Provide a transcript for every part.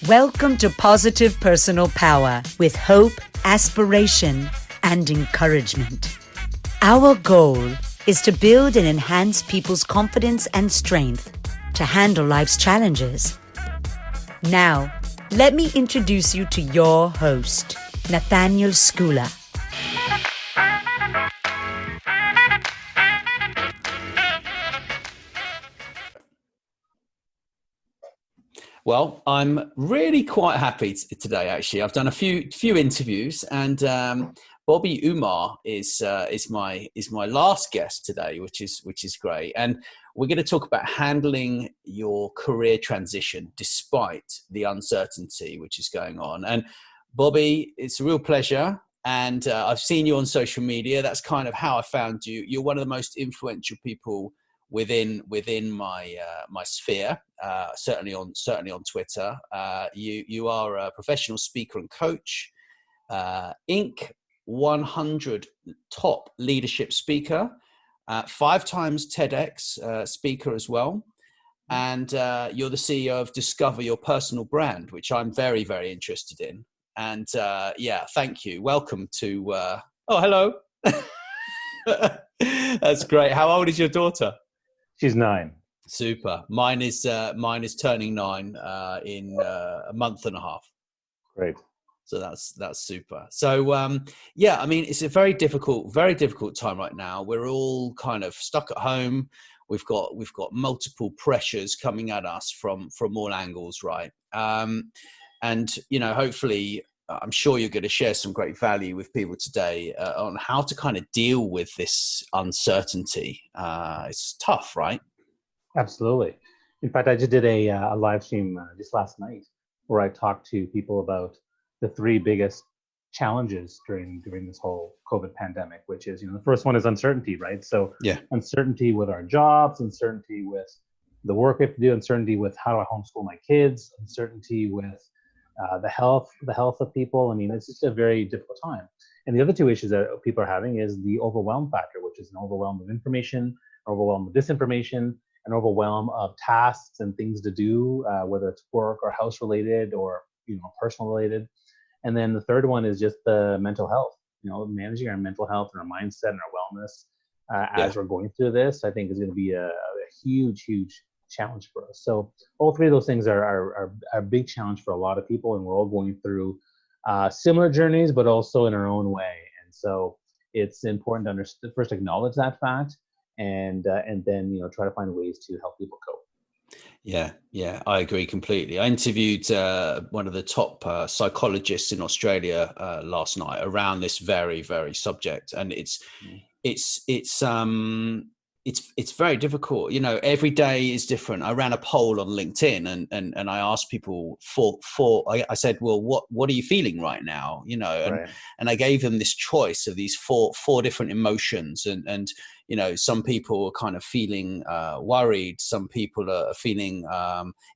Welcome to Positive Personal Power with hope, aspiration, and encouragement. Our goal is to build and enhance people's confidence and strength to handle life's challenges. Now, let me introduce you to your host, Nathaniel Skula. Well, I'm really quite happy today. Actually, I've done a few interviews, and Bobby Umar is my last guest today, which is great. And we're going to talk about handling your career transition despite the uncertainty which is going on. And Bobby, it's a real pleasure. And I've seen you on social media. That's kind of how I found you. You're one of the most influential people within my my sphere, certainly on Twitter. You are a professional speaker and coach, Inc. 100 top leadership speaker, 5 times TEDx speaker as well, and you're the CEO of Discover Your Personal Brand, which I'm very, very interested in. And thank you. Welcome to. Oh, hello. That's great. How old is your daughter? She's 9. Super. Mine is turning 9 in a month and a half. Great. So that's super. So I mean, it's a very difficult time right now. We're all kind of stuck at home. We've got multiple pressures coming at us from all angles, right? And hopefully, I'm sure you're going to share some great value with people today on how to kind of deal with this uncertainty. It's tough, right? Absolutely. In fact, I just did a live stream just last night where I talked to people about the 3 biggest challenges during this whole COVID pandemic, which is, the first one is uncertainty, right? So uncertainty with our jobs, uncertainty with the work we have to do, uncertainty with how do I homeschool my kids, uncertainty with the health of people. I mean, it's just a very difficult time. And the other 2 issues that people are having is the overwhelm factor, which is an overwhelm of information, overwhelm of disinformation, an overwhelm of tasks and things to do, whether it's work or house related or personal related. And then the third one is just the mental health. Managing our mental health and our mindset and our wellness as we're going through this, I think is going to be a huge challenge for us. So all 3 of those things are a big challenge for a lot of people, and we're all going through similar journeys, but also in our own way. And so it's important to first acknowledge that fact, and then try to find ways to help people cope. Yeah, I agree completely. I interviewed one of the top psychologists in Australia last night around this very, very subject, and it's very difficult. Every day is different. I ran a poll on LinkedIn and I asked people I said, well, what are you feeling right now? And I gave them this choice of these four different emotions. And some people are kind of feeling worried. Some people are feeling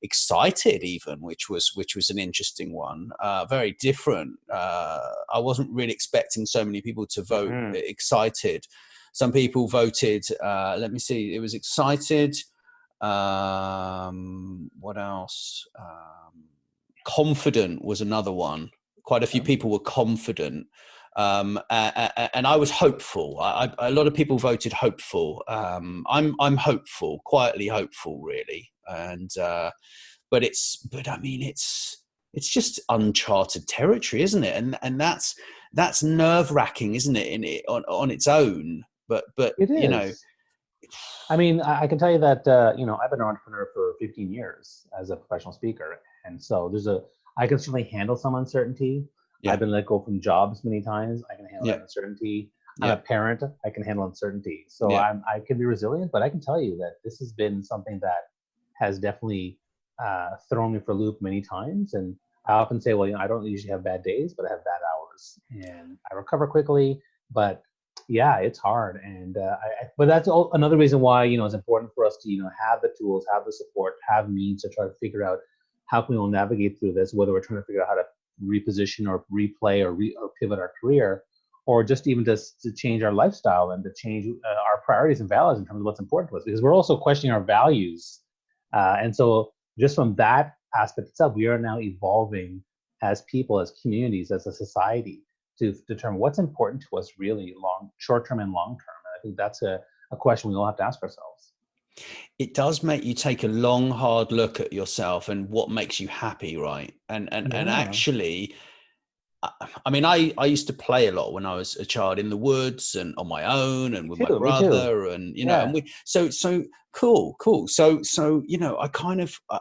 excited even, which was an interesting one. Very different. I wasn't really expecting so many people to vote excited. Some people voted, let me see, it was excited. What else? Confident was another one. Quite a few people were confident. And I was hopeful. A lot of people voted hopeful. I'm hopeful, quietly hopeful, really. And but I mean, it's just uncharted territory, isn't it? And that's nerve-wracking, isn't it? On its own. But it is. I mean, I can tell you that I've been an entrepreneur for 15 years as a professional speaker, and so I can certainly handle some uncertainty. I've been let go from jobs many times. I can handle that uncertainty. I'm a parent. I can handle uncertainty. So I can be resilient, but I can tell you that this has been something that has definitely thrown me for a loop many times. And I often say, well, I don't usually have bad days, but I have bad hours, and I recover quickly. But yeah, it's hard. And but that's another reason why it's important for us to have the tools, have the support, have means to try to figure out how can we all navigate through this, whether we're trying to figure out how to reposition or replay or pivot our career, or just even just to change our lifestyle and to change our priorities and values in terms of what's important to us, because we're also questioning our values. And so just from that aspect itself. We are now evolving as people, as communities, as a society to determine what's important to us really short term and long term. And I think that's a question we all have to ask ourselves. It does make you take a long, hard look at yourself and what makes you happy, right? And actually, I mean, I used to play a lot when I was a child in the woods and on my own and with my brother, and and we so cool. So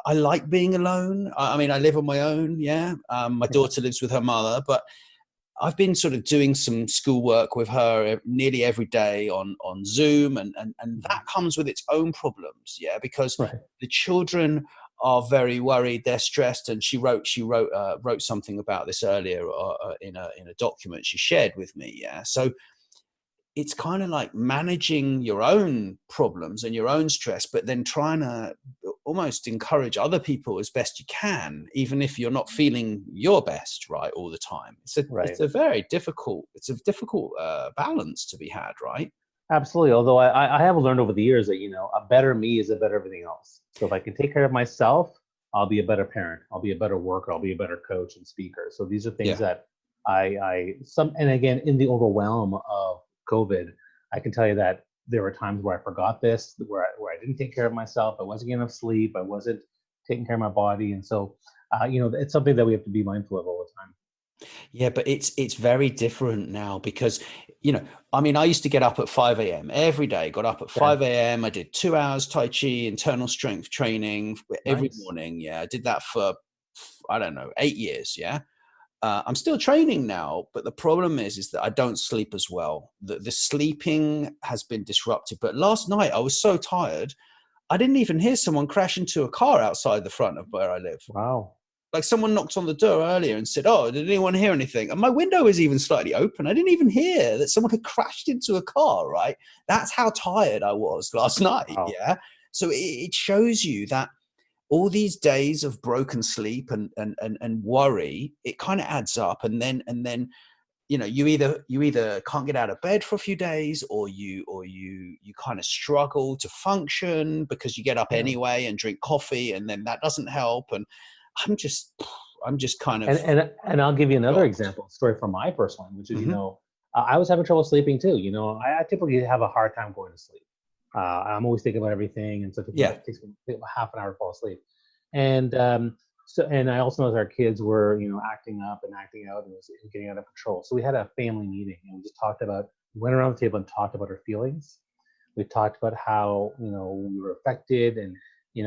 I like being alone. I mean, I live on my own. Yeah, my daughter lives with her mother, but I've been sort of doing some schoolwork with her nearly every day on Zoom, and that comes with its own problems, because the children are very worried, they're stressed, and she wrote something about this earlier in a document she shared with me. So it's kind of like managing your own problems and your own stress, but then trying to almost encourage other people as best you can, even if you're not feeling your best right all the time. It's a very difficult, balance to be had, right? Absolutely. Although I have learned over the years that, a better me is a better everything else. So if I can take care of myself, I'll be a better parent. I'll be a better worker. I'll be a better coach and speaker. So these are things that and again, in the overwhelm of COVID, I can tell you that there were times where I forgot this, where I didn't take care of myself. I wasn't getting enough sleep. I wasn't taking care of my body. And so, it's something that we have to be mindful of all the time. Yeah, but it's very different now because, I mean, I used to get up at 5 a.m. every day, got up at 5 a.m. I did 2 hours Tai Chi, internal strength training every morning. Yeah, I did that for, 8 years. Yeah. I'm still training now, but the problem is that I don't sleep as well. The sleeping has been disrupted. But last night I was so tired, I didn't even hear someone crash into a car outside the front of where I live. Wow. Like someone knocked on the door earlier and said, "Oh, did anyone hear anything?" And my window is even slightly open. I didn't even hear that someone had crashed into a car, right? That's how tired I was last night. Wow. Yeah. So it shows you that all these days of broken sleep and worry, it kind of adds up. And then, you either can't get out of bed for a few days, or you kind of struggle to function because you get up anyway and drink coffee, and then that doesn't help. And I'm just kind of, and I'll give you another example story from my personal life, which is, I was having trouble sleeping too. I typically have a hard time going to sleep. I'm always thinking about everything, and so it takes me about half an hour to fall asleep. And and I also know that our kids were, acting up and acting out, and it was getting out of control. So we had a family meeting, and we just went around the table and talked about our feelings. We talked about how, we were affected, and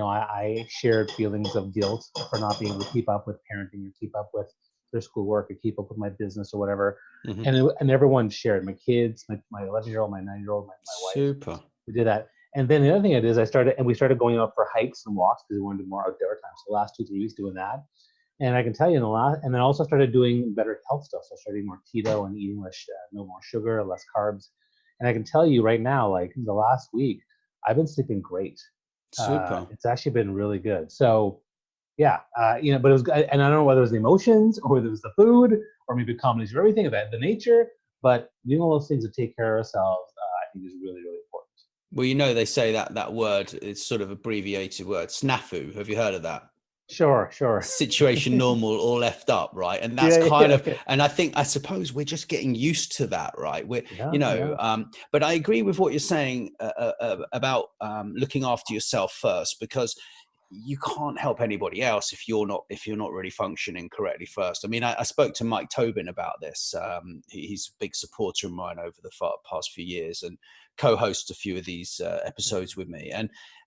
I shared feelings of guilt for not being able to keep up with parenting, or keep up with their schoolwork, or keep up with my business or whatever. Mm-hmm. And everyone shared, my kids, my 11-year-old, my 9-year-old, my wife. Super. We did that. And then the other thing I did is we started going out for hikes and walks because we wanted to do more outdoor time. So the last 2-3 weeks doing that. And I can tell you and then I also started doing better health stuff. So I started eating more keto and eating less, no more sugar, less carbs. And I can tell you right now, like the last week, I've been sleeping great. Super. It's actually been really good. So yeah, but it was, and I don't know whether it was the emotions or whether it was the food or maybe a combination of everything, about the nature, but doing all those things to take care of ourselves, I think is really, really important. Well, they say that word is sort of abbreviated word, snafu. Have you heard of that? Sure. Situation normal, all effed up, right? And that's and I suppose we're just getting used to that, right? But I agree with what you're saying about looking after yourself first, because you can't help anybody else if you're not really functioning correctly first. I mean, I spoke to Mike Tobin about this. He's a big supporter of mine over the past few years, and co-hosts a few of these episodes with me.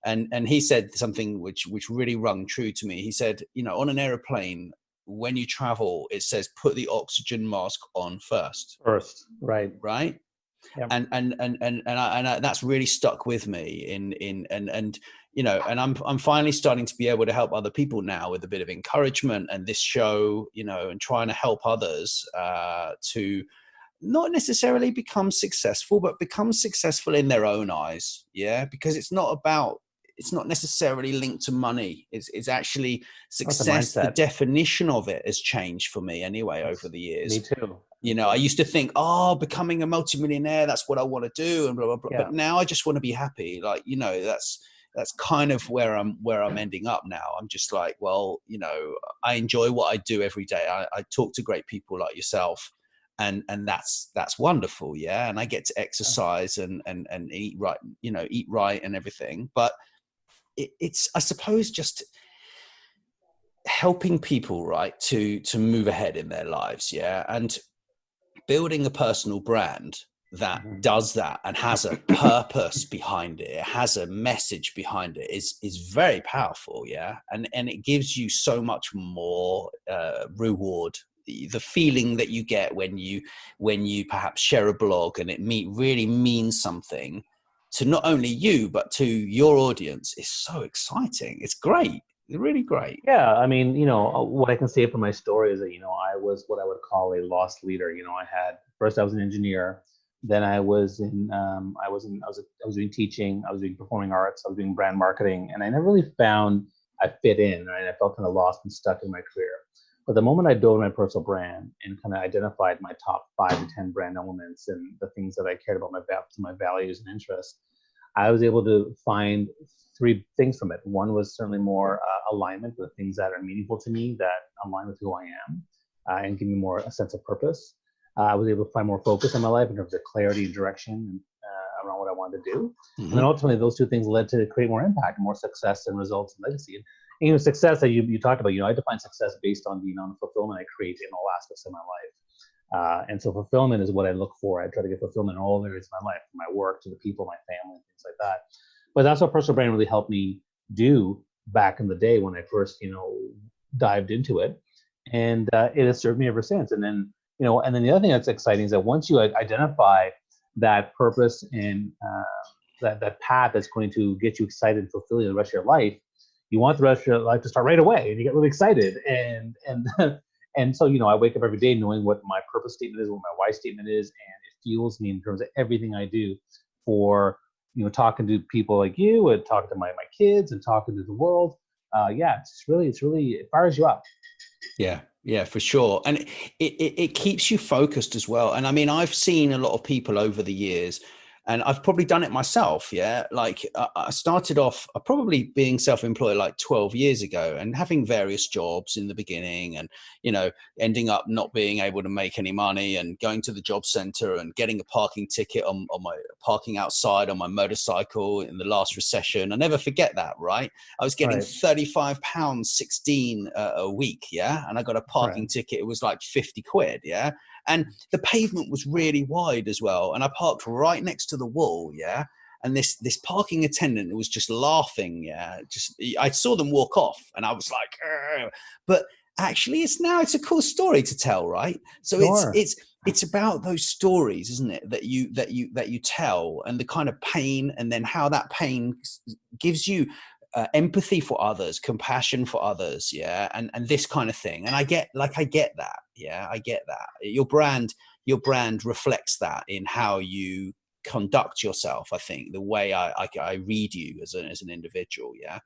And he said something which really rung true to me. He said, on an airplane, when you travel, it says put the oxygen mask on first. Right. Yep. And that's really stuck with me and I'm finally starting to be able to help other people now with a bit of encouragement and this show, and trying to help others to not necessarily become successful, but become successful in their own eyes. Yeah. Because it's not necessarily linked to money. It's actually success. The definition of it has changed for me anyway over the years. Me too. I used to think, becoming a multimillionaire, that's what I want to do, and blah, blah, blah. Yeah. But now I just want to be happy. Like, that's that's kind of where I'm ending up now. I'm just like, well, I enjoy what I do every day. I talk to great people like yourself, and that's wonderful. Yeah. And I get to exercise and eat right, eat right and everything. But it's, I suppose, just helping people, right, to move ahead in their lives. Yeah. And building a personal brand that does that and has a purpose behind it, has a message behind it, is very powerful. Yeah. And it gives you so much more reward. The feeling that you get when you perhaps share a blog and it really means something to not only you but to your audience is so exciting. It's great. It's really great. Yeah, I mean, what I can say from my story is that, I was what I would call a lost leader. I was an engineer, then I was doing teaching, I was doing performing arts, I was doing brand marketing, and I never really found I fit in, right? I felt kind of lost and stuck in my career. But the moment I built my personal brand and kind of identified my top 5 to 10 brand elements and the things that I cared about, my values and interests, I was able to find 3 things from it. One was certainly more alignment with things that are meaningful to me, that align with who I am, and give me more a sense of purpose. I was able to find more focus in my life in terms of clarity and direction around what I wanted to do. And then ultimately, those 2 things led to create more impact, more success and results and legacy. And success that you talked about, I define success based on the amount of fulfillment I create in all aspects of my life. And so fulfillment is what I look for. I try to get fulfillment in all areas of my life, from my work to the people, my family, things like that. But that's what personal brand really helped me do back in the day when I first, dived into it. And it has served me ever since. And then, and then the other thing that's exciting is that once you identify that purpose and that path that's going to get you excited and fulfill you the rest of your life, you want the rest of your life to start right away, and you get really excited. And so, I wake up every day knowing what my purpose statement is, what my why statement is, and it fuels me in terms of everything I do for, talking to people like you and talking to my kids and talking to the world. It's really, it fires you up. Yeah, for sure. And it keeps you focused as well. And I mean, I've seen a lot of people over the years, and I've probably done it myself. Yeah. Like I started off probably being self-employed like 12 years ago and having various jobs in the beginning and, ending up not being able to make any money and going to the job center and getting a parking ticket on my parking outside on my motorcycle in the last recession. I never forget that. Right. I was getting £35.16 a week. Yeah. And I got a parking ticket. It was like 50 quid. Yeah. And the pavement was really wide as well. And I parked right next to the wall. Yeah. And this parking attendant was just laughing. Yeah. I saw them walk off and I was like, "Ugh." But actually it's a cool story to tell. Right. So it's about those stories, isn't it? That you tell, and the kind of pain, and then how that pain gives you empathy for others, compassion for others, yeah, and this kind of thing. And I get that, yeah, I get that. Your brand reflects that in how you conduct yourself. I think the way I read you as an individual, yeah.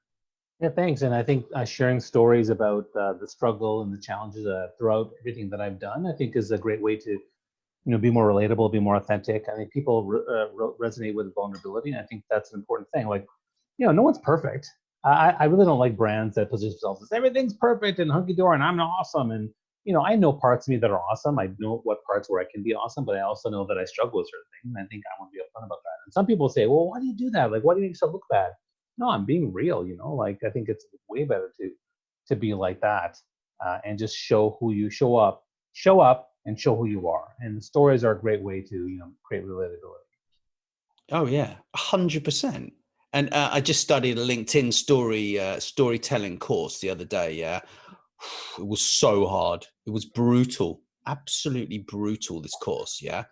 Yeah, thanks. And I think sharing stories about the struggle and the challenges throughout everything that I've done, I think, is a great way to, be more relatable, be more authentic. I think people resonate with vulnerability, and I think that's an important thing. Like, no one's perfect. I really don't like brands that position themselves as everything's perfect and hunky-dory and I'm awesome. And, I know parts of me that are awesome. I know what parts where I can be awesome, but I also know that I struggle with certain things. And I think I want to be upfront about that. And some people say, well, why do you do that? Like, why do you make yourself look bad? No, I'm being real, like, I think it's way better to be like that and just show up and show who you are. And the stories are a great way to, create relatability. Oh yeah, 100%. And I just studied a LinkedIn storytelling course the other day. Yeah, it was so hard. It was brutal, absolutely brutal. This course, yeah.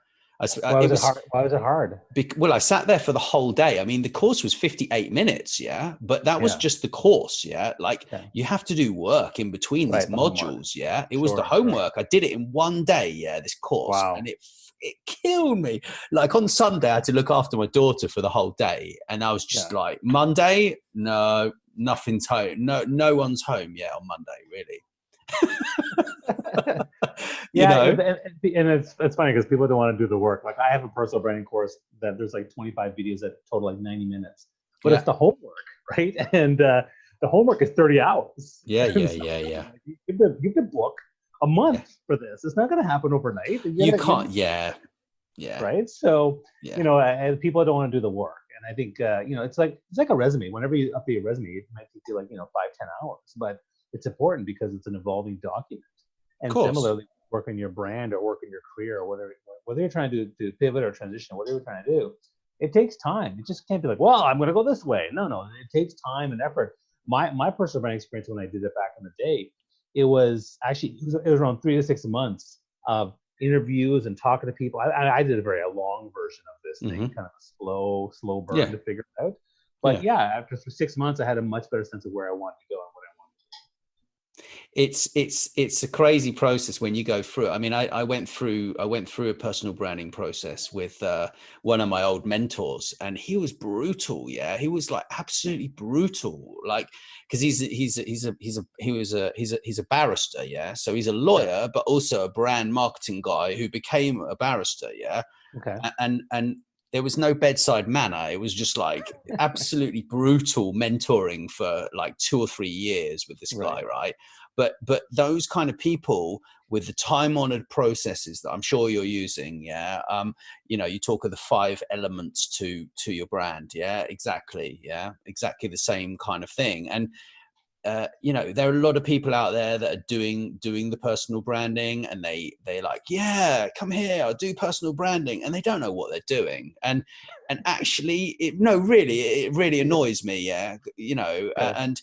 Why was it hard? Well, I sat there for the whole day. I mean, the course was 58 minutes, yeah, but that was just the course, yeah. Like you have to do work in between these modules, yeah. It was the homework. I did it in one day, yeah. This course, and it killed me. Like on Sunday, I had to look after my daughter for the whole day, and I was just like, Monday, no, nothing's home. No one's home yet on Monday, really. And it's funny because people don't want to do the work. Like I have a personal branding course that there's like 25 videos that total like 90 minutes, but it's the homework, right? And the homework is 30 hours. Yeah, And yeah, so, yeah, yeah. you have to book a Yeah. month for this. It's not going to happen overnight. You can't. Yeah, yeah, Right. So, yeah. and people don't want to do the work. And I think, it's like a resume. Whenever you update your resume, it might take you like, 5-10 hours, but it's important because it's an evolving document. Of And course. similarly, work on your brand or work in your career, or whether you're trying to pivot or transition, whatever you're trying to do, it takes time. It just can't be like, well, I'm going to go this way. No, it takes time and effort. My personal brand experience when I did it back in the day, it was around 3 to 6 months of interviews and talking to people. I did a long version of this thing, Hmm. kind of a slow burn Yeah, to figure it out. But yeah. yeah, after 6 months, I had a much better sense of where I wanted to go and what I wanted It's a crazy process when you go through it. I mean, I went through a personal branding process with one of my old mentors, and he was brutal. Yeah, he was like absolutely brutal. Like, because he's a barrister. Yeah, so he's a to. Sure. lawyer, but also a brand marketing guy who became a barrister. Yeah, Okay. and there was no bedside manner. It was just like absolutely brutal mentoring for like 2 or 3 years with this guy, Right. right? But those kind of people with the time-honored processes that I'm sure you're using, yeah. You talk of the 5 elements to your brand, yeah, exactly, yeah, exactly the same kind of thing. And there are a lot of people out there that are doing the personal branding, and they like, yeah, come here, I'll do personal branding, and they don't know what they're doing. And actually, it really annoys me, yeah, Sure.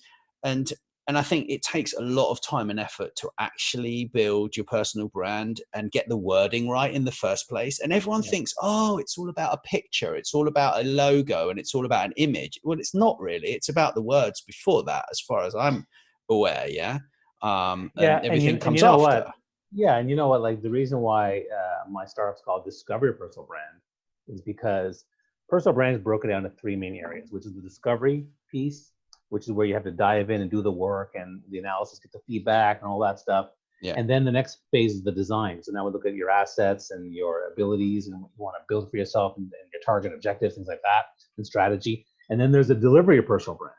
and I think it takes a lot of time and effort to actually build your personal brand and get the wording right in the first place. And everyone Yeah. thinks, oh, it's all about a picture, it's all about a logo, and it's all about an image. Well, it's not really. It's about the words before that, as far as I'm aware. Yeah. And Yeah. everything And comes you know after. what? Yeah. And you know what? Like the reason why my startup's called Discovery Personal Brand is because personal brand is broken down to 3 main areas, which is the discovery piece, which is where you have to dive in and do the work and the analysis, get the feedback and all that stuff. Yeah. And then the next phase is the design. So now we look at your assets and your abilities and what you want to build for yourself and your target objectives, things like that, and strategy. And then there's the delivery of personal brand.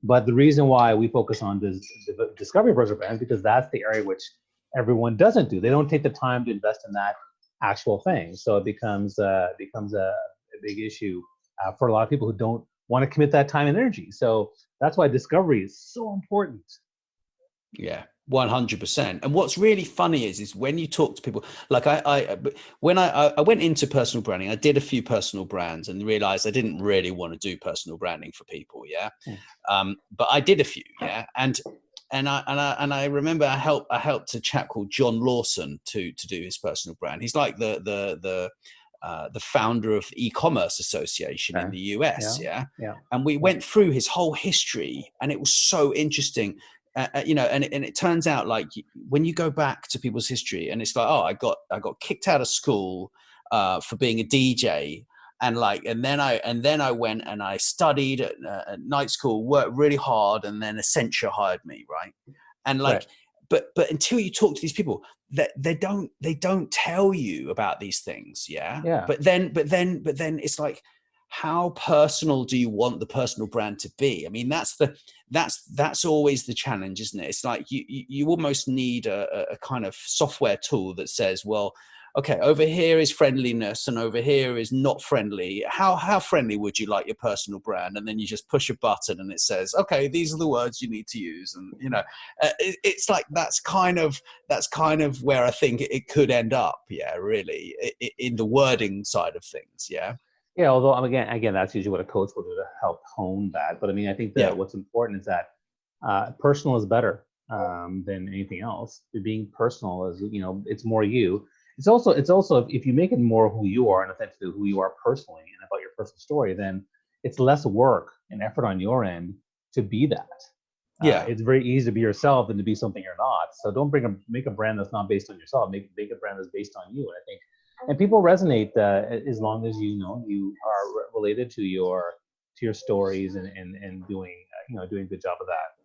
But the reason why we focus on this discovery of personal brand is because that's the area which everyone doesn't do. They don't take the time to invest in that actual thing. So it becomes a big issue for a lot of people who don't want to commit that time and energy. So that's why discovery is so important. Yeah, 100%. And what's really funny is when you talk to people, like when I went into personal branding, I did a few personal brands and realized I didn't really want to do personal branding for people. Yeah. But I did a few. Yeah. And I remember I helped a chap called John Lawson to do his personal brand. He's like the founder of the e-commerce association in the US. Yeah. And we went through his whole history, and it was so interesting. And it turns out, like, when you go back to people's history, and it's like, oh, I got kicked out of school for being a DJ, and then I went and I studied at night school, worked really hard, and then Accenture hired me, right? And like, but until you talk to these people, that they don't tell you about these things, yeah. But then it's like, how personal do you want the personal brand to be? I mean, that's always the challenge, isn't it? It's like you almost need a kind of software tool that says, well, okay, over here is friendliness and over here is not friendly. How friendly would you like your personal brand? And then you just push a button and it says, okay, these are the words you need to use. And it's like that's kind of where I think it could end up. Yeah, really, in the wording side of things. Yeah. Yeah, although again, that's usually what a coach will do to help hone that. But I mean, I think that what's important is that personal is better than anything else. Being personal is, it's more you. It's also if you make it more who you are and authentic to who you are personally and about your personal story, then it's less work and effort on your end to be that. It's very easy to be yourself than to be something you're not. So don't make a brand that's not based on yourself. Make a brand that's based on you. And I think. And people resonate as long as you are related to your stories and doing doing a good job of that.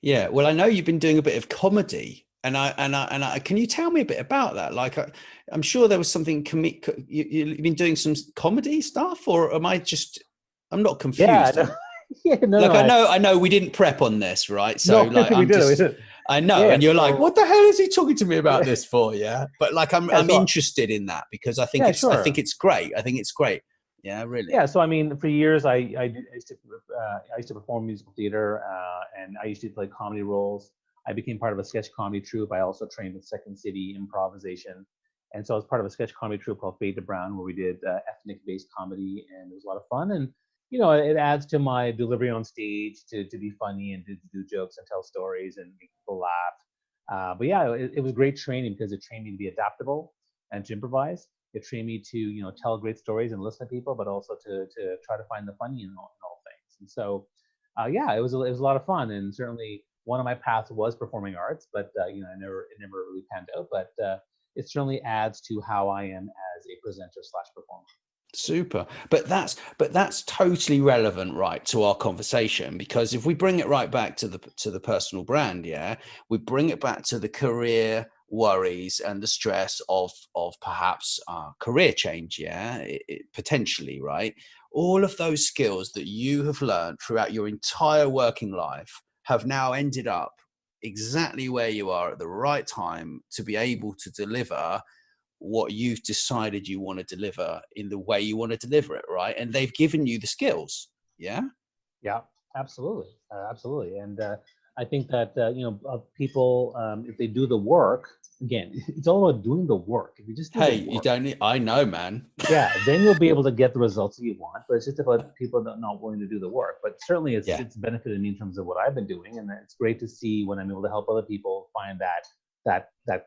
Yeah, well, I know you've been doing a bit of comedy, and I can you tell me a bit about that? Like, I'm sure there was something you've been doing some comedy stuff, or I'm not confused? Yeah, Yeah, no, Like, no, I know we didn't prep on this, right? So no, like, we did it. I know. Yeah, And you're like, so what the hell is he talking to me about this for? Yeah. But like, yeah, I'm interested in that because yeah, I think sure. it's great. I think it's great. Yeah, really. Yeah, so I mean, for years, I used to perform musical theater, and I used to play comedy roles. I became part of a sketch comedy troupe. I also trained with Second City improvisation, and so I was part of a sketch comedy troupe called Fade to Brown, where we did ethnic-based comedy, and it was a lot of fun. And you know, it adds to my delivery on stage to be funny and to do jokes and tell stories and make people laugh. But yeah, it was great training because it trained me to be adaptable and to improvise. It trained me to tell great stories and listen to people, but also to try to find the funny in all things. And so, yeah, it was a lot of fun, and certainly one of my paths was performing arts, but it never really panned out. But it certainly adds to how I am as a presenter slash performer. Super. But that's totally relevant, right, to our conversation, because if we bring it right back to the personal brand, yeah, we bring it back to the career worries and the stress of perhaps career change, yeah, potentially, right? All of those skills that you have learned throughout your entire working life have now ended up exactly where you are at the right time to be able to deliver what you've decided you want to deliver in the way you want to deliver it, right? And they've given you the skills. Yeah. Yeah, absolutely, absolutely. And I think that people, if they do the work, again, it's all about doing the work. If you just do the Hey, you work, don't need, I know, man. yeah, then you'll be able to get the results that you want. But it's just about people not willing to do the work. But certainly, Yeah. it's benefited me in terms of what I've been doing, and it's great to see when I'm able to help other people find that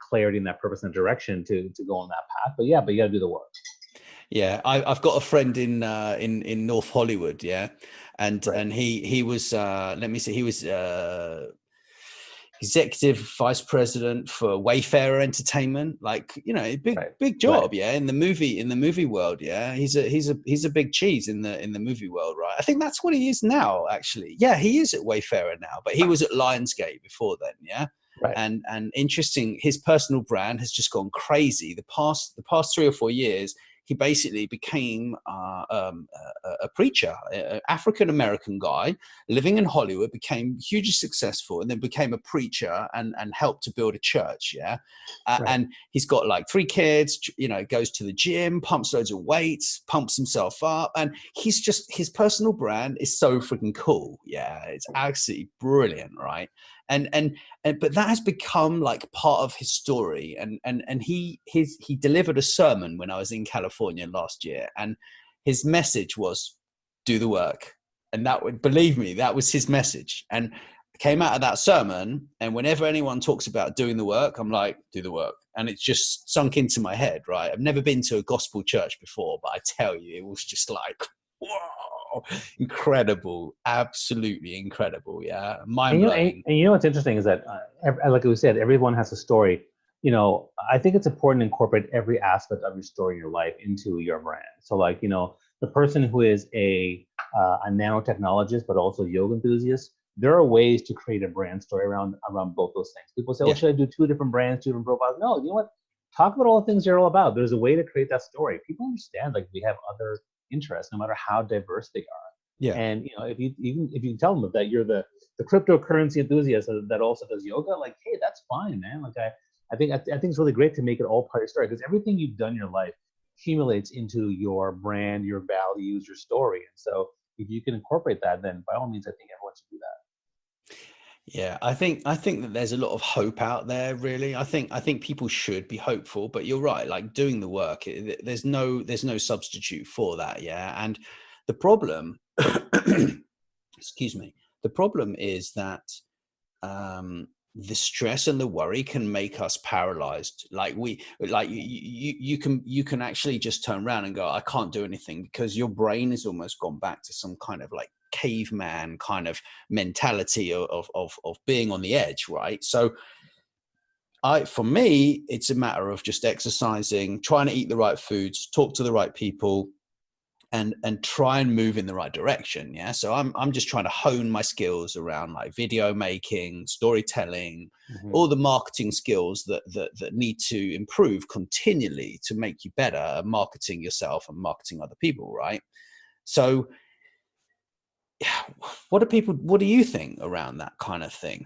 clarity and that purpose and direction to go on that path. But yeah, but you got to do the work. Yeah, I've got a friend in North Hollywood, yeah, and Right. and he was let me see, he was executive vice president for Wayfarer Entertainment, like Right. big Right. job, yeah, in the movie world, yeah. He's a big cheese in the movie world, right? I think that's what he is now, actually. Yeah, he is at Wayfarer now, but he was at Lionsgate before then, yeah. Right. And interesting, his personal brand has just gone crazy. The past 3 or 4 years, he basically became a preacher, an African American guy living in Hollywood, became hugely successful, and then became a preacher and helped to build a church. Yeah. Right. And he's got like 3 kids, goes to the gym, pumps loads of weights, pumps himself up. And his personal brand is so freaking cool. Yeah. It's absolutely brilliant. Right. And but that has become like part of his story. And he delivered a sermon when I was in California last year, and his message was do the work. And that would, believe me, that was his message. And I came out of that sermon, and whenever anyone talks about doing the work, I'm like, do the work. And it's just sunk into my head, right? I've never been to a gospel church before, but I tell you, it was just like, whoa, incredible, absolutely incredible. Yeah. Mind blowing. And you know what's interesting is that, like we said, everyone has a story. I think it's important to incorporate every aspect of your story in your life into your brand. So, like, the person who is a nanotechnologist but also yoga enthusiast, there are ways to create a brand story around both those things. People say, "Oh, should I do 2 different brands, 2 different profiles?" No, you know what? Talk about all the things you're all about. There's a way to create that story. People understand, like, we have other interests, no matter how diverse they are. Yeah. And if you tell them that you're the cryptocurrency enthusiast that also does yoga, like, hey, that's fine, man. Like, I think it's really great to make it all part of your story, because everything you've done in your life accumulates into your brand, your values, your story. And so if you can incorporate that, then by all means, I think everyone should do that. Yeah, I think that there's a lot of hope out there, really. I think people should be hopeful, but you're right, like doing the work, there's no substitute for that, yeah. And the problem excuse me, the problem is that the stress and the worry can make us paralyzed. You can actually just turn around and go, I can't do anything, because your brain has almost gone back to some kind of like caveman kind of mentality of being on the edge, right? So for me, it's a matter of just exercising, trying to eat the right foods, talk to the right people, and try and move in the right direction. Yeah. So I'm just trying to hone my skills around like video making, storytelling, all the marketing skills that need to improve continually to make you better at marketing yourself and marketing other people. Right. So what do you think around that kind of thing?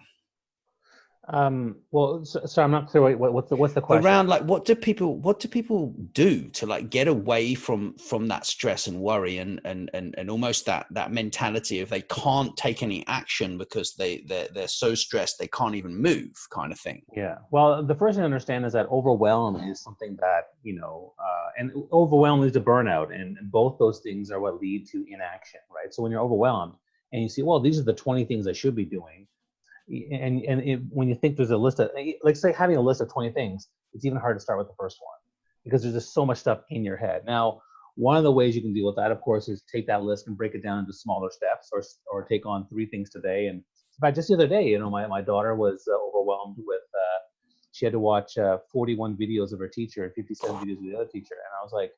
Well, so I'm not clear. What's the question? Around like what do people do to like get away from that stress and worry and almost that mentality of they can't take any action because they're so stressed they can't even move, kind of thing. Yeah. Well, the first thing to understand is that overwhelm is something that, and overwhelm leads to burnout, and both those things are what lead to inaction, right? So when you're overwhelmed and you see, well, these are the 20 things I should be doing, when you think there's a list of, like, say, having a list of 20 things, it's even hard to start with the first one because there's just so much stuff in your head. Now, one of the ways you can deal with that, of course, is take that list and break it down into smaller steps, or take on 3 things today. And in fact, just the other day, my daughter was overwhelmed with, she had to watch 41 videos of her teacher and 57 videos of the other teacher. And I was like,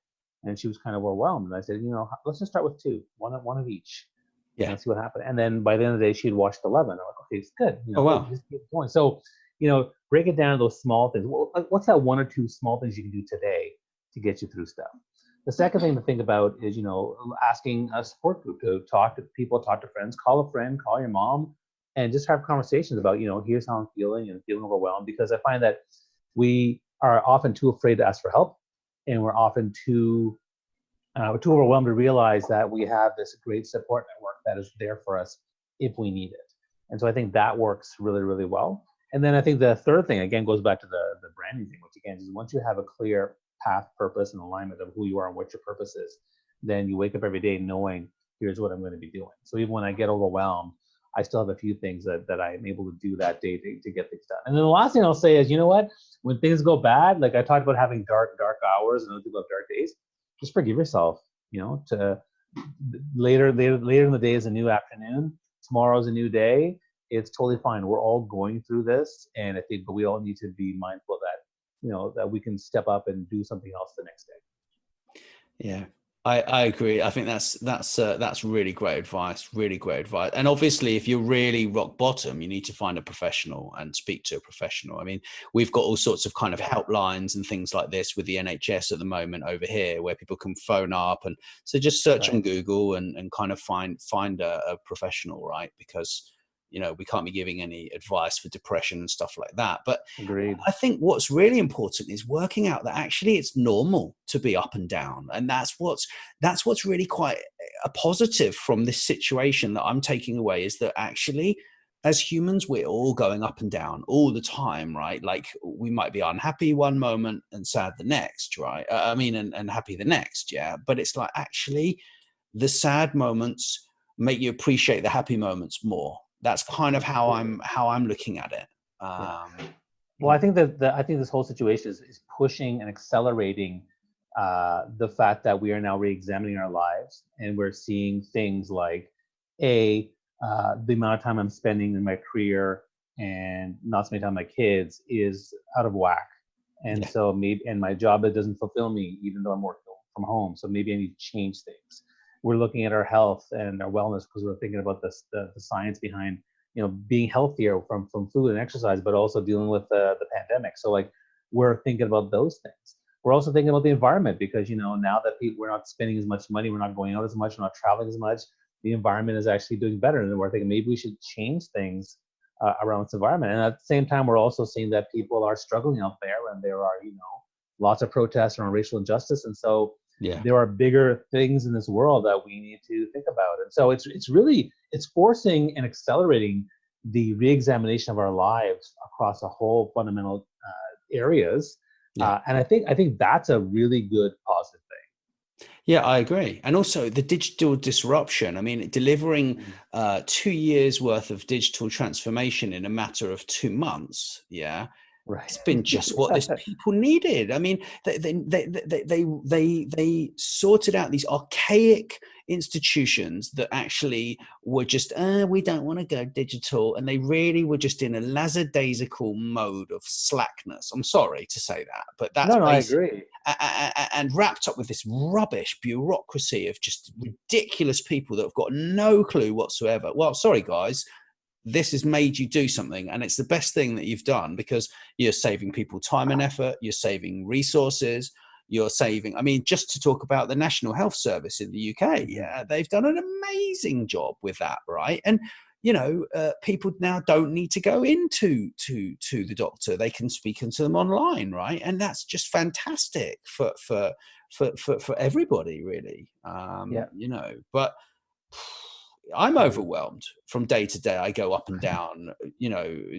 and she was kind of overwhelmed. And I said, let's just start with 2, one of each. Yeah. And see what happened. And then by the end of the day, she'd watched 11. I'm like, okay, it's good. Oh, wow. Just keep going. So, break it down to those small things. What's that 1 or 2 small things you can do today to get you through stuff? The second thing to think about is, asking a support group to talk to people, talk to friends, call a friend, call your mom, and just have conversations about, here's how I'm feeling and feeling overwhelmed. Because I find that we are often too afraid to ask for help, and we're often too overwhelmed to realize that we have this great support network that is there for us if we need it. And so I think that works really, really well. And then I think the third thing, again, goes back to the branding thing, which again is once you have a clear path, purpose, and alignment of who you are and what your purpose is, then you wake up every day knowing here's what I'm going to be doing. So even when I get overwhelmed, I still have a few things that I'm able to do that day to get things done. And then the last thing I'll say is, when things go bad, like I talked about having dark hours and other people have dark days, just forgive yourself, to later in the day is a new afternoon. Tomorrow's a new day. It's totally fine. We're all going through this. And I think, but we all need to be mindful that, that we can step up and do something else the next day. Yeah. I agree. I think that's really great advice. Really great advice. And obviously, if you're really rock bottom, you need to find a professional and speak to a professional. I mean, we've got all sorts of kind of helplines and things like this with the NHS at the moment over here, where people can phone up, and so just search on Google and kind of find a professional, right? Because we can't be giving any advice for depression and stuff like that. But agreed. I think what's really important is working out that actually it's normal to be up and down. And that's what's really quite a positive from this situation that I'm taking away, is that actually as humans, we're all going up and down all the time, right? Like we might be unhappy one moment and sad the next, right? And happy the next. Yeah. But it's like, actually the sad moments make you appreciate the happy moments more. That's kind of how I'm looking at it. Well, I think that this whole situation is pushing and accelerating the fact that we are now re-examining our lives, and we're seeing things like the amount of time I'm spending in my career and not spending time with my kids is out of whack, and so my job, it doesn't fulfill me even though I'm working from home. So maybe I need to change things. We're looking at our health and our wellness because we're thinking about the science behind, being healthier from food and exercise, but also dealing with the pandemic. So like we're thinking about those things. We're also thinking about the environment because, now that we're not spending as much money, we're not going out as much, we're not traveling as much, the environment is actually doing better. And then we're thinking maybe we should change things around this environment. And at the same time, we're also seeing that people are struggling out there, and there are, lots of protests around racial injustice. And so there are bigger things in this world that we need to think about. And so it's forcing and accelerating the re-examination of our lives across a whole fundamental areas. And I think that's a really good positive thing. Yeah, I agree. And also the digital disruption. I mean, delivering 2 years worth of digital transformation in a matter of 2 months. Yeah. Right. It's been just what these people needed. I mean, they sorted out these archaic institutions that actually were just, we don't want to go digital. And they really were just in a lackadaisical mode of slackness. I'm sorry to say that, but that's I agree. And wrapped up with this rubbish bureaucracy of just ridiculous people that have got no clue whatsoever. Well, sorry, guys. This has made you do something, and it's the best thing that you've done, because you're saving people time and effort, you're saving resources, you're saving. I mean, just to talk about the National Health Service in the UK, yeah, they've done an amazing job with that, right? And people now don't need to go into to the doctor; they can speak to them online, right? And that's just fantastic for everybody, really. But I'm overwhelmed from day to day. I go up and down,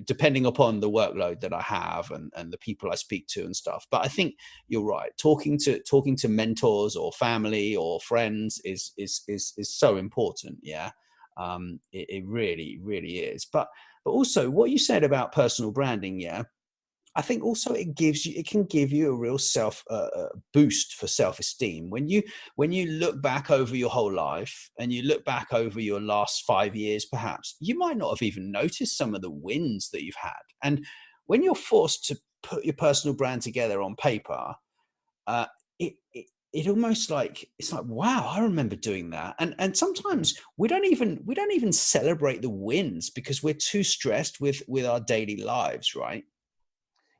depending upon the workload that I have and the people I speak to and stuff. But I think you're right. Talking to mentors or family or friends is so important. Yeah. It really, really is. But also what you said about personal branding. Yeah. I think also it can give you a real boost for self-esteem when you look back over your whole life and you look back over your last 5 years. Perhaps you might not have even noticed some of the wins that you've had, and when you're forced to put your personal brand together on paper, it almost it's like, wow, I remember doing that. And sometimes we don't even celebrate the wins because we're too stressed with our daily lives, right?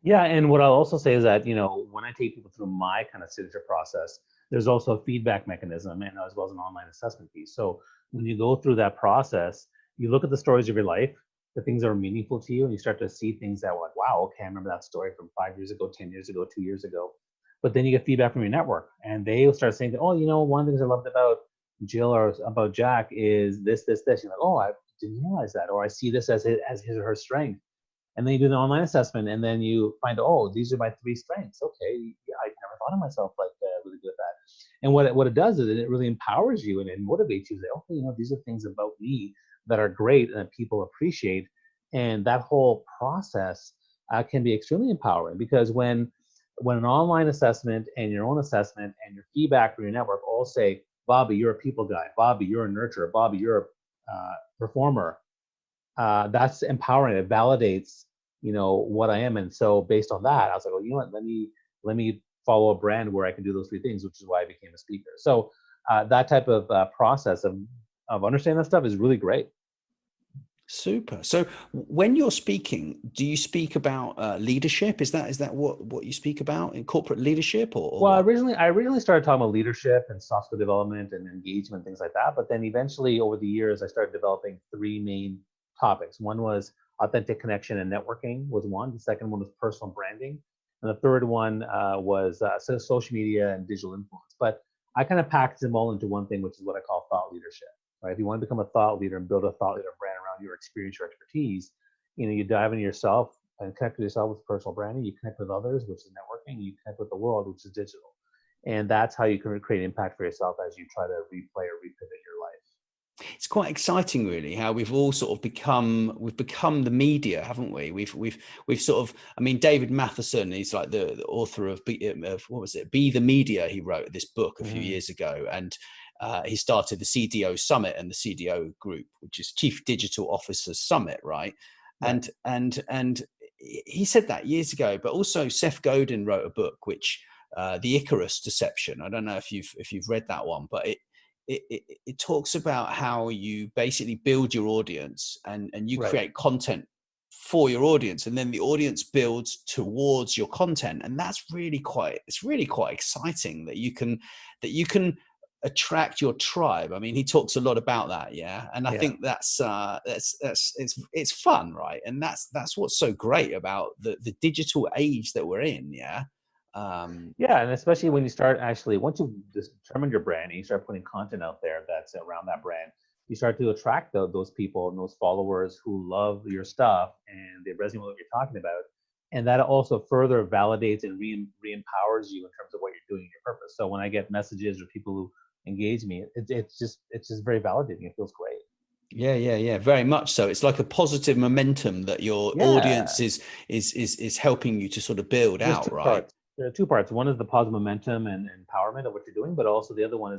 Yeah, and what I'll also say is that, when I take people through my kind of signature process, there's also a feedback mechanism and as well as an online assessment piece. So when you go through that process, you look at the stories of your life, the things that are meaningful to you, and you start to see things that were like, wow, okay, I remember that story from 5 years ago, 10 years ago, 2 years ago. But then you get feedback from your network, and they will start saying that, oh, one of the things I loved about Jill or about Jack is this, this, this. You're like, oh, I didn't realize that, or I see this as his or her strength. And then you do the online assessment, and then you find, oh, these are my 3 strengths. Okay, yeah, I never thought of myself like really good at that. And what it does is it really empowers you and it motivates you to say, okay, these are things about me that are great and that people appreciate. And that whole process can be extremely empowering, because when an online assessment and your own assessment and your feedback from your network all say, Bobby, you're a people guy. Bobby, you're a nurturer. Bobby, you're a performer. That's empowering. It validates, what I am. And so based on that, I was like, well, you know what, let me follow a brand where I can do those 3 things, which is why I became a speaker. So that type of process of understanding that stuff is really great. Super. So when you're speaking, do you speak about leadership? Is that what you speak about in corporate leadership or well, what? I originally started talking about leadership and soft skill development and engagement, things like that. But then eventually over the years, I started developing 3 main topics. One was authentic connection and networking was one. The second one was personal branding. And the third one was social media and digital influence. But I kind of packaged them all into one thing, which is what I call thought leadership. Right? If you want to become a thought leader and build a thought leader brand around your experience, your expertise, you dive into yourself and connect with yourself with personal branding. You connect with others, which is networking. You connect with the world, which is digital. And that's how you can create impact for yourself as you try to replay or repivot your life. It's quite exciting, really, how we've all sort of become the media, haven't we? We've sort of, I mean, David Matheson, he's like the author of what was it? Be the Media. He wrote this book a few years ago, and he started the CDO Summit and the CDO Group, which is Chief Digital Officers Summit, right? And he said that years ago. But also Seth Godin wrote a book, which The Icarus Deception. I don't know if you've read that one, but it talks about how you basically build your audience and you create content for your audience, and then the audience builds towards your content. And that's really quite exciting that you can attract your tribe. I mean, he talks a lot about that. Yeah. And I think that's it's fun, right? And that's what's so great about the digital age that we're in. Yeah. And especially when you start once you've determined your brand and you start putting content out there that's around that brand, you start to attract those people and those followers who love your stuff and they resonate with what you're talking about. And that also further validates and re-empowers you in terms of what you're doing in your purpose. So when I get messages or people who engage me, it's just very validating. It feels great. Yeah, very much so. It's like a positive momentum that your audience is helping you to sort of build out, right? There are 2 parts. One is the positive momentum and empowerment of what you're doing, but also the other one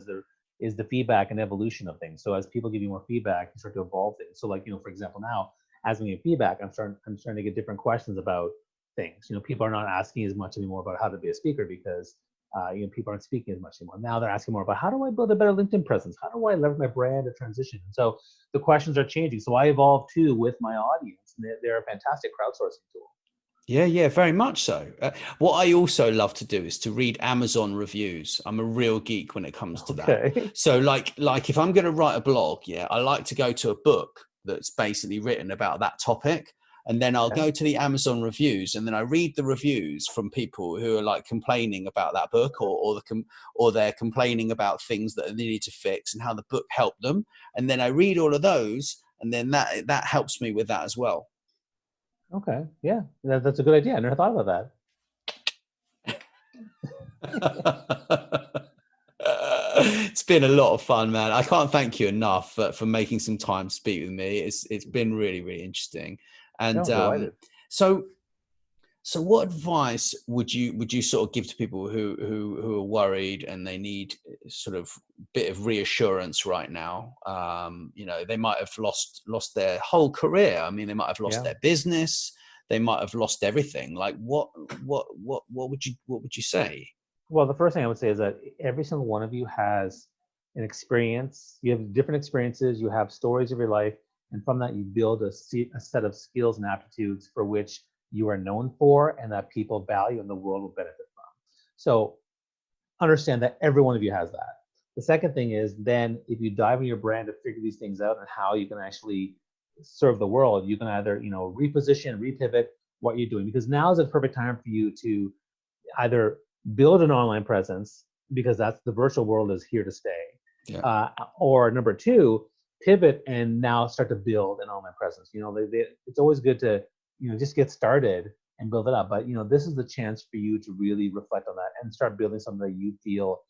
is the feedback and evolution of things. So as people give you more feedback, you start to evolve things. So like, for example, now as we get feedback, I'm starting to get different questions about things. People are not asking as much anymore about how to be a speaker because people aren't speaking as much anymore. Now they're asking more about how do I build a better LinkedIn presence? How do I leverage my brand to transition? And so the questions are changing. So I evolve too with my audience, and they're a fantastic crowdsourcing tool. Yeah, very much so. What I also love to do is to read Amazon reviews. I'm a real geek when it comes to that. Okay. So like if I'm going to write a blog, yeah, I like to go to a book that's basically written about that topic. And then I'll Yeah. go to the Amazon reviews, and then I read the reviews from people who are like complaining about that book, or they're complaining about things that they need to fix and how the book helped them. And then I read all of those, and then that helps me with that as well. Okay. Yeah. That's a good idea. I never thought about that. It's been a lot of fun, man. I can't thank you enough for making some time to speak with me. It's been really, really interesting. No, And I'm delighted. so so what advice would you sort of give to people who are worried and they need sort of bit of reassurance right now? You know, they might have lost their whole career. I mean, they might have lost Yeah. their business. They might have lost everything. Like what would you say? Well, the first thing I would say is that every single one of you has an experience. You have different experiences. You have stories of your life, and from that, you build a set of skills and aptitudes for which you are known for, and that people value, and the world will benefit from. So, understand that every one of you has that. The second thing is then if you dive in your brand to figure these things out and how you can actually serve the world, you can either reposition, repivot what you're doing, because now is the perfect time for you to either build an online presence, because that's the virtual world is here to stay, Yeah. or number two, pivot and now start to build an online presence. It's always good to just get started and build it up, but this is the chance for you to really reflect on that and start building something that you feel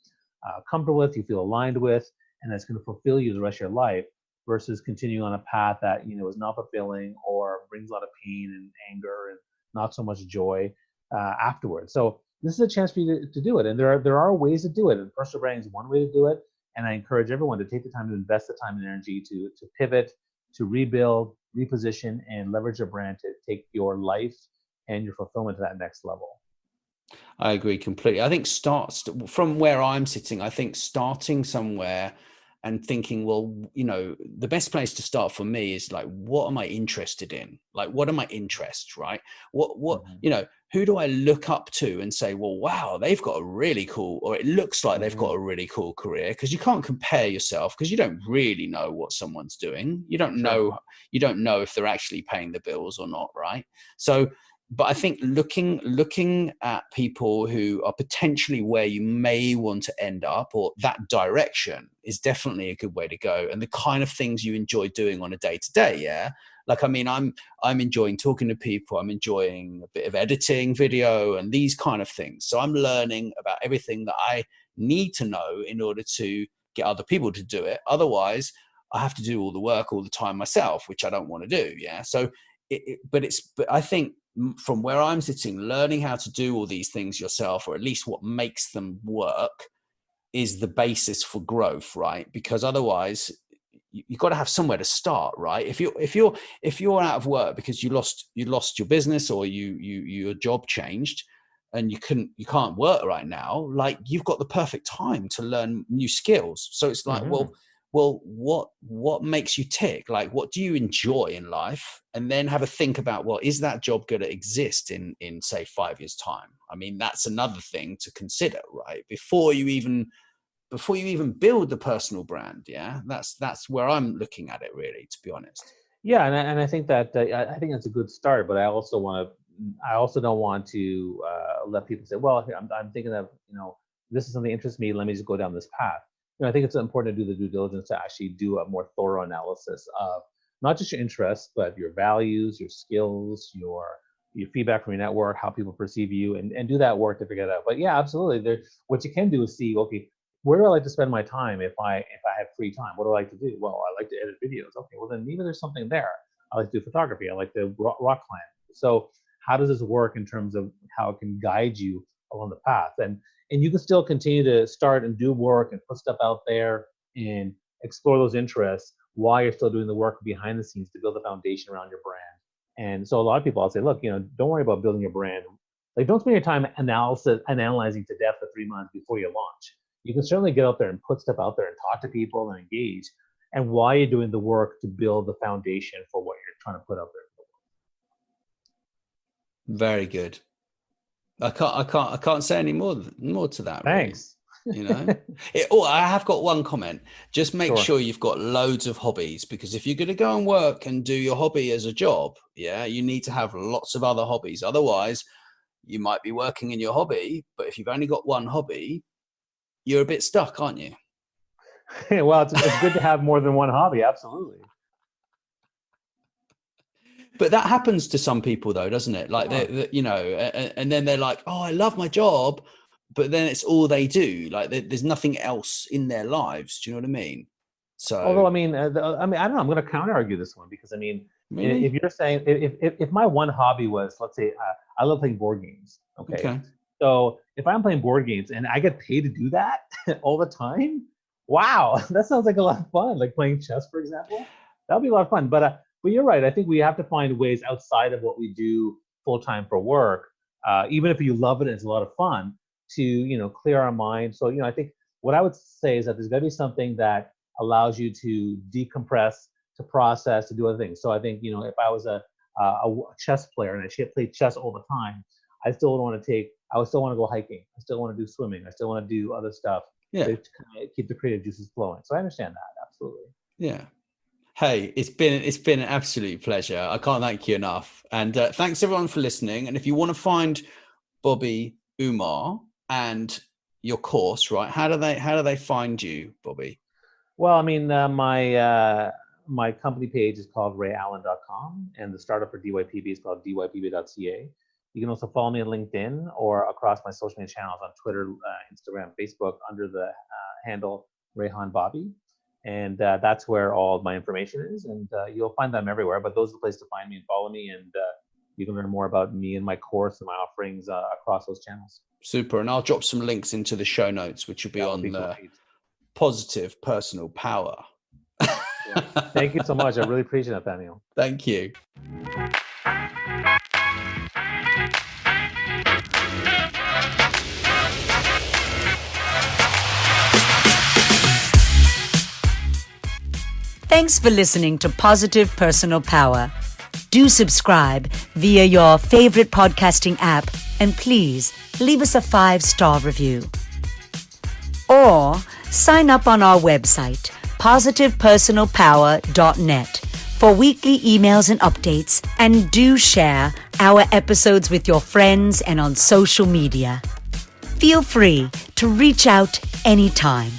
comfortable with, you feel aligned with, and that's going to fulfill you the rest of your life, versus continuing on a path that is not fulfilling or brings a lot of pain and anger and not so much joy afterwards. So this is a chance for you to do it, and there are ways to do it. And personal branding is one way to do it. And I encourage everyone to take the time to invest the time and energy to pivot, to rebuild, reposition, and leverage your brand to take your life and your fulfillment to that next level. I agree completely. I think from where I'm sitting, I think starting somewhere and thinking, well, the best place to start for me is like, what am I interested in? Like, what are my interests, right? Who do I look up to and say, well, wow, they've got a really cool, or it looks like they've got a really cool career, because you can't compare yourself because you don't really know what someone's doing. You don't know if they're actually paying the bills or not, right? So, but I think looking at people who are potentially where you may want to end up, or that direction, is definitely a good way to go. And the kind of things you enjoy doing on a day-to-day, yeah. Like, I mean, I'm enjoying talking to people. I'm enjoying a bit of editing video and these kind of things. So I'm learning about everything that I need to know in order to get other people to do it. Otherwise, I have to do all the work all the time myself, which I don't want to do. Yeah. So, but I think from where I'm sitting, learning how to do all these things yourself, or at least what makes them work, is the basis for growth, right? Because otherwise, you've got to have somewhere to start, right? If you're out of work because you lost your business, or your job changed, and you can't work right now, like, you've got the perfect time to learn new skills. So it's like, well, what makes you tick? Like, what do you enjoy in life? And then have a think about, well, is that job going to exist in say 5 years time? I mean, that's another thing to consider, right? Before you even build the personal brand. Yeah, that's where I'm looking at it, really, to be honest. Yeah, and I think that I think that's a good start, but I also don't want to let people say, well, I'm thinking of this is something that interests me, let me just go down this path. I think it's important to do the due diligence to actually do a more thorough analysis of not just your interests, but your values, your skills, your feedback from your network, how people perceive you, and do that work to figure it out. But yeah, absolutely. What you can do is see, okay, where do I like to spend my time if I have free time? What do I like to do? Well, I like to edit videos. Okay, well then maybe there's something there. I like to do photography. I like to rock climb. So how does this work in terms of how it can guide you along the path? And you can still continue to start and do work and put stuff out there and explore those interests while you're still doing the work behind the scenes to build a foundation around your brand. And so a lot of people, I'll say, look, don't worry about building your brand. Like, don't spend your time analyzing to death for 3 months before you launch. You can certainly get out there and put stuff out there and talk to people and engage. And while you're doing the work to build the foundation for what you're trying to put out there. Very good. I can't say any more to that. Thanks. Really. I have got one comment. Just make sure you've got loads of hobbies, because if you're going to go and work and do your hobby as a job, you need to have lots of other hobbies. Otherwise, you might be working in your hobby, but if you've only got one hobby, you're a bit stuck, aren't you? Well, it's good to have more than one hobby. Absolutely. But that happens to some people, though, doesn't it? Like, and then they're like, "Oh, I love my job," but then it's all they do. Like, there's nothing else in their lives. Do you know what I mean? So, although I don't know. I'm going to counter argue this one, because really? if you're saying if my one hobby was, let's say, I love playing board games. Okay. So if I'm playing board games and I get paid to do that all the time, wow, that sounds like a lot of fun. Like playing chess, for example, that'll be a lot of fun. But you're right. I think we have to find ways outside of what we do full time for work, even if you love it and it's a lot of fun, to clear our mind. So I think what I would say is that there's got to be something that allows you to decompress, to process, to do other things. So I think if I was a chess player and I played chess all the time, I still would want to go hiking. I still want to do swimming. I still want to do other stuff to kind of keep the creative juices flowing. So I understand that, absolutely. Yeah. Hey, it's been an absolute pleasure. I can't thank you enough. And thanks everyone for listening. And if you want to find Bobby Umar and your course, right? How do they find you, Bobby? Well, my company page is called rayallen.com, and the startup for DYPB is called dypb.ca. You can also follow me on LinkedIn or across my social media channels on Twitter, Instagram, Facebook under the handle Rayhan Bobby. And that's where all my information is. And you'll find them everywhere, but those are the places to find me and follow me. And you can learn more about me and my course and my offerings across those channels. Super. And I'll drop some links into the show notes, which will be on the Positive Personal Power. Thank you so much. I really appreciate it, Nathaniel. Thank you. Thanks for listening to Positive Personal Power. Do subscribe via your favorite podcasting app, and please leave us a 5-star review. Or sign up on our website, positivepersonalpower.net, for weekly emails and updates, and do share our episodes with your friends and on social media. Feel free to reach out anytime.